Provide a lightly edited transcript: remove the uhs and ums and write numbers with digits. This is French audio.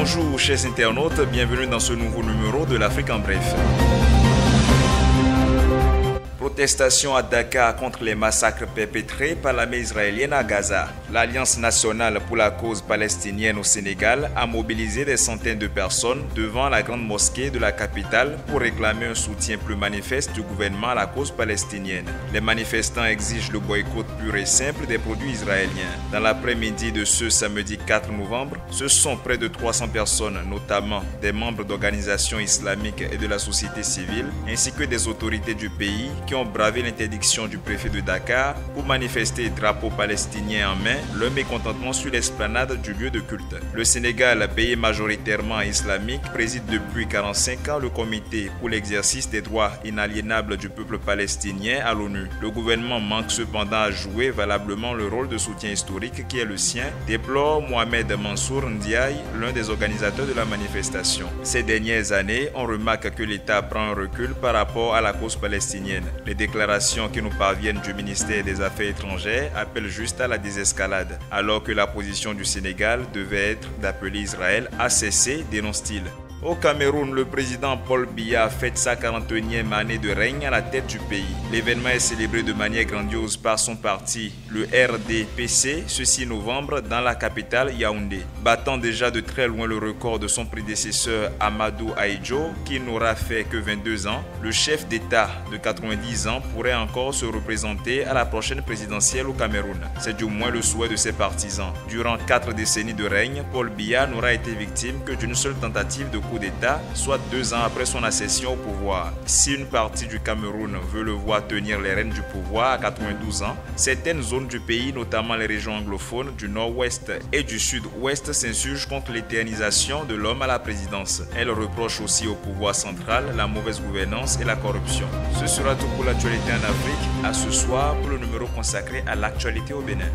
Bonjour chers internautes, bienvenue dans ce nouveau numéro de l'Afrique en bref. Protestation à Dakar contre les massacres perpétrés par l'armée israélienne à Gaza. L'Alliance nationale pour la cause palestinienne au Sénégal a mobilisé des centaines de personnes devant la grande mosquée de la capitale pour réclamer un soutien plus manifeste du gouvernement à la cause palestinienne. Les manifestants exigent le boycott pur et simple des produits israéliens. Dans l'après-midi de ce samedi 4 novembre, ce sont près de 300 personnes, notamment des membres d'organisations islamiques et de la société civile, ainsi que des autorités du pays qui ont bravé l'interdiction du préfet de Dakar pour manifester drapeau palestinien en main, leur mécontentement sur l'esplanade du lieu de culte. Le Sénégal, pays majoritairement islamique, préside depuis 45 ans le comité pour l'exercice des droits inaliénables du peuple palestinien à l'ONU. Le gouvernement manque cependant à jouer valablement le rôle de soutien historique qui est le sien, déplore Mohamed Mansour Ndiaye, l'un des organisateurs de la manifestation. Ces dernières années, on remarque que l'État prend un recul par rapport à la cause palestinienne. Les déclarations qui nous parviennent du ministère des Affaires étrangères appellent juste à la désescalade, alors que la position du Sénégal devait être d'appeler Israël à cesser, dénonce-t-il. Au Cameroun, le président Paul Biya fête sa 41e année de règne à la tête du pays. L'événement est célébré de manière grandiose par son parti, le RDPC, ce 6 novembre dans la capitale Yaoundé. Battant déjà de très loin le record de son prédécesseur Amadou Ahidjo, qui n'aura fait que 22 ans, le chef d'État de 90 ans pourrait encore se représenter à la prochaine présidentielle au Cameroun. C'est du moins le souhait de ses partisans. Durant 4 décennies de règne, Paul Biya n'aura été victime que d'une seule tentative de coup d'État, soit 2 ans après son accession au pouvoir. Si une partie du Cameroun veut le voir tenir les rênes du pouvoir à 92 ans, certaines zones du pays, notamment les régions anglophones du nord-ouest et du sud-ouest, s'insurgent contre l'éternisation de l'homme à la présidence. Elles reprochent aussi au pouvoir central la mauvaise gouvernance et la corruption. Ce sera tout pour l'actualité en Afrique. À ce soir pour le numéro consacré à l'actualité au Bénin.